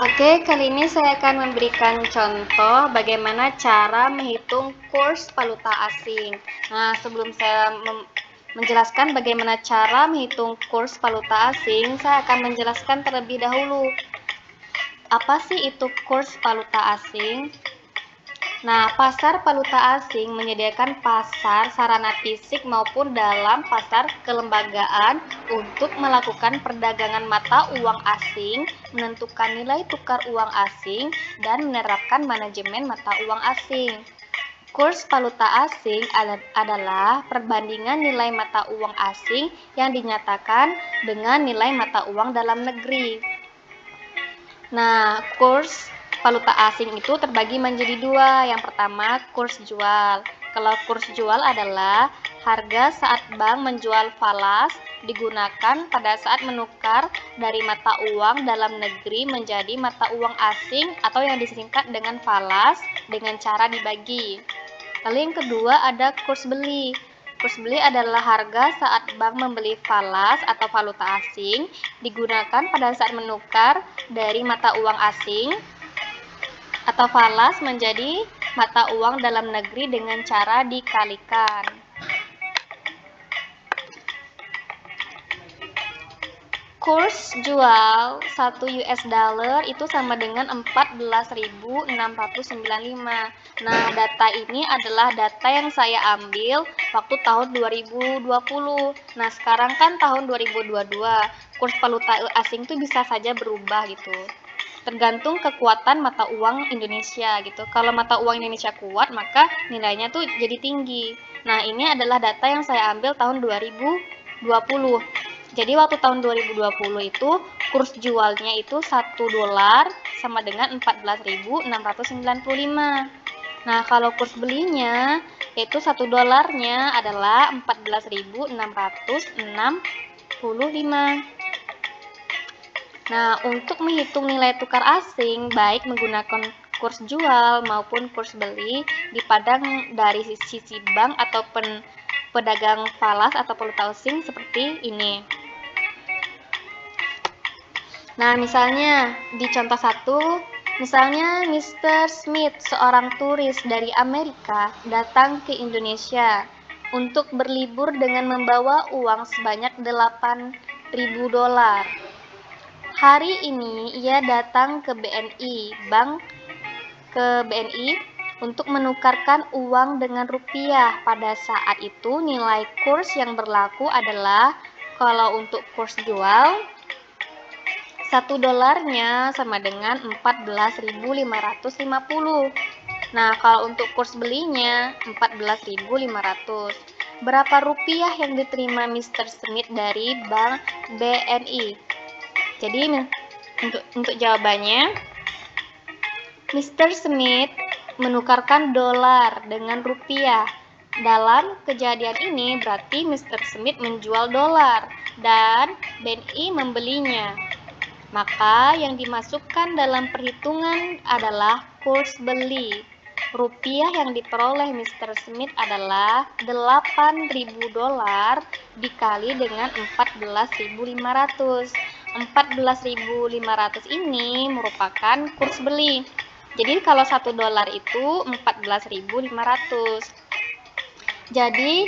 Oke, kali ini saya akan memberikan contoh bagaimana cara menghitung kurs valuta asing. Nah, sebelum saya menjelaskan bagaimana cara menghitung kurs valuta asing, saya akan menjelaskan terlebih dahulu. Apa sih itu kurs valuta asing? Nah, pasar valuta asing menyediakan pasar sarana fisik maupun dalam pasar kelembagaan untuk melakukan perdagangan mata uang asing, menentukan nilai tukar uang asing, dan menerapkan manajemen mata uang asing. Kurs valuta asing adalah perbandingan nilai mata uang asing yang dinyatakan dengan nilai mata uang dalam negeri. Nah, kurs valuta asing itu terbagi menjadi dua. Yang pertama, kurs jual. Kalau kurs jual adalah harga saat bank menjual falas digunakan pada saat menukar dari mata uang dalam negeri menjadi mata uang asing atau yang disingkat dengan falas dengan cara dibagi. Lalu yang kedua ada kurs beli. Kurs beli adalah harga saat bank membeli falas atau valuta asing digunakan pada saat menukar dari mata uang asing atau falas menjadi mata uang dalam negeri dengan cara dikalikan. Kurs jual 1 US dollar itu sama dengan 14.695. Nah, data ini adalah data yang saya ambil waktu tahun 2020. Nah, sekarang kan tahun 2022. Kurs valuta asing itu bisa saja berubah gitu. Tergantung kekuatan mata uang Indonesia gitu. Kalau mata uang Indonesia kuat, maka nilainya tuh jadi tinggi. Nah, ini adalah data yang saya ambil tahun 2020. Jadi waktu tahun 2020 itu kurs jualnya itu 1 dolar sama dengan 14.695. Nah, kalau kurs belinya yaitu 1 dolarnya adalah 14.665. Nah, untuk menghitung nilai tukar asing baik menggunakan kurs jual maupun kurs beli dipandang dari sisi bank atau pedagang falas atau valuta asing seperti ini. Nah, misalnya di contoh 1, misalnya Mr. Smith, seorang turis dari Amerika, datang ke Indonesia untuk berlibur dengan membawa uang sebanyak 8.000 dolar. Hari ini ia datang ke BNI untuk menukarkan uang dengan rupiah. Pada saat itu nilai kurs yang berlaku adalah kalau untuk kurs jual 1 dolarnya sama dengan 14.550. Nah, kalau untuk kurs belinya 14.500. Berapa rupiah yang diterima Mr. Smith dari Bank BNI? Jadi untuk jawabannya, Mr. Smith menukarkan dolar dengan rupiah. Dalam kejadian ini berarti Mr. Smith menjual dolar dan BNI membelinya. Maka yang dimasukkan dalam perhitungan adalah kurs beli. Rupiah yang diperoleh Mr. Smith adalah 8.000 dolar dikali dengan 14.500. 14.500 ini merupakan kurs beli. Jadi kalau 1 dolar itu 14.500. Jadi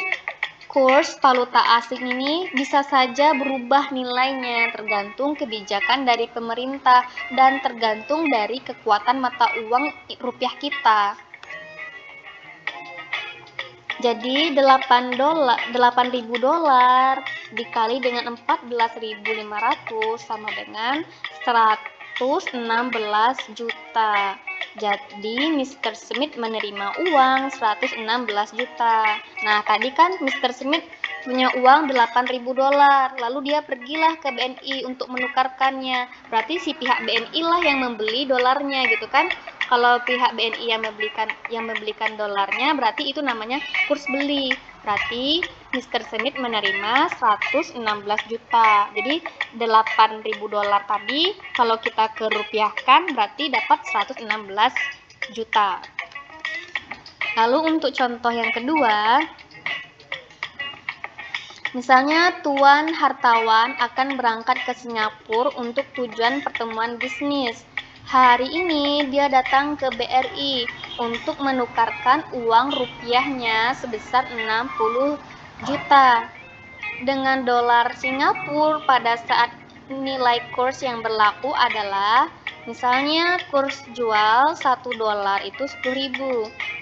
kurs valuta asing ini bisa saja berubah nilainya tergantung kebijakan dari pemerintah dan tergantung dari kekuatan mata uang rupiah kita. Jadi 8.000 dolar dikali dengan 14.500 sama dengan 116 juta. Jadi Mr. Smith menerima uang 116 juta. Nah, tadi kan Mr. Smith punya uang 8.000 dolar, lalu dia pergilah ke BNI untuk menukarkannya. Berarti si pihak BNI lah yang membeli dolarnya gitu kan. Kalau pihak BNI yang membelikan dolarnya, berarti itu namanya kurs beli. Berarti Mr. Smith menerima 116 juta. Jadi 8.000 dolar tadi kalau kita kerupiahkan berarti dapat 116 juta. Lalu untuk contoh yang kedua, misalnya Tuan Hartawan akan berangkat ke Singapura untuk tujuan pertemuan bisnis. Hari ini dia datang ke BRI untuk menukarkan uang rupiahnya sebesar 60 juta dengan dolar Singapura pada saat nilai kurs yang berlaku adalah misalnya kurs jual 1 dolar itu 10.000.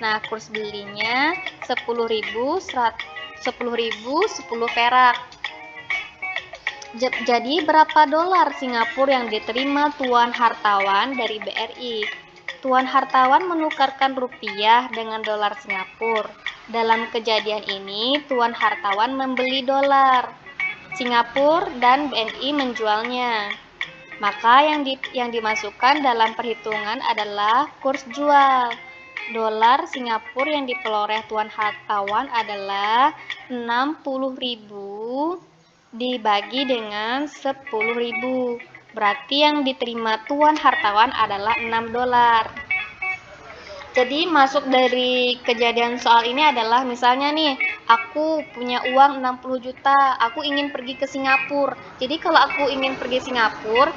Nah, kurs belinya 10.000, 10 perak. Jadi berapa dolar Singapura yang diterima Tuan Hartawan dari BRI? Tuan Hartawan menukarkan rupiah dengan dolar Singapura. Dalam kejadian ini, Tuan Hartawan membeli dolar Singapura dan BNI menjualnya. Maka yang dimasukkan dalam perhitungan adalah kurs jual. Dolar Singapura yang diperoleh Tuan Hartawan adalah 60.000 dibagi dengan 10.000. Berarti yang diterima Tuan Hartawan adalah 6 dolar. Jadi masuk dari kejadian soal ini adalah misalnya nih, aku punya uang 60 juta, aku ingin pergi ke Singapura. Jadi kalau aku ingin pergi Singapura,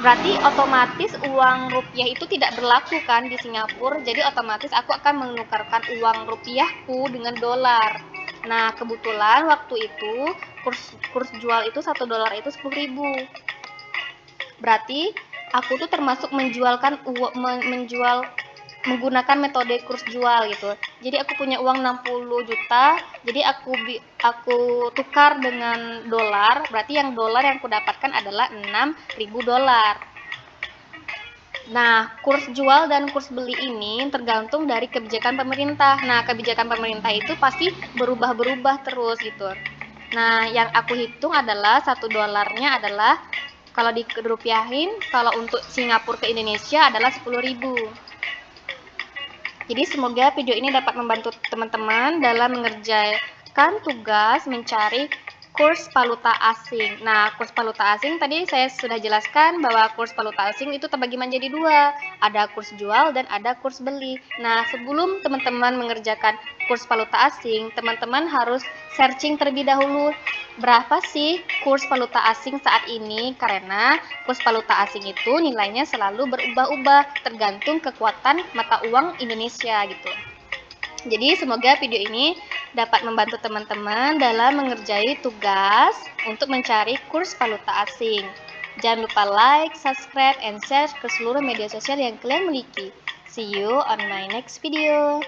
berarti otomatis uang rupiah itu tidak berlaku kan di Singapura. Jadi otomatis aku akan menukarkan uang rupiahku dengan dolar. Nah, kebetulan waktu itu kurs jual itu 1 dolar itu 10.000. Berarti aku tuh termasuk menjual menggunakan metode kurs jual gitu. Jadi aku punya uang 60 juta, jadi aku tukar dengan dolar, berarti yang dolar yang aku dapatkan adalah 6.000 dolar. Nah, kurs jual dan kurs beli ini tergantung dari kebijakan pemerintah. Nah, kebijakan pemerintah itu pasti berubah-berubah terus gitu. Nah, yang aku hitung adalah 1 dolarnya adalah kalau dirupiahin, kalau untuk Singapura ke Indonesia adalah 10.000. Jadi semoga video ini dapat membantu teman-teman dalam mengerjakan tugas mencari kurs valuta asing. Nah, kurs valuta asing tadi saya sudah jelaskan bahwa kurs valuta asing itu terbagi menjadi dua. Ada kurs jual dan ada kurs beli. Nah, sebelum teman-teman mengerjakan kurs valuta asing, teman-teman harus searching terlebih dahulu. Berapa sih kurs valuta asing saat ini? Karena kurs valuta asing itu nilainya selalu berubah-ubah tergantung kekuatan mata uang Indonesia gitu. Jadi semoga video ini dapat membantu teman-teman dalam mengerjai tugas untuk mencari kurs valuta asing. Jangan lupa like, subscribe, and share ke seluruh media sosial yang kalian miliki. See you on my next video.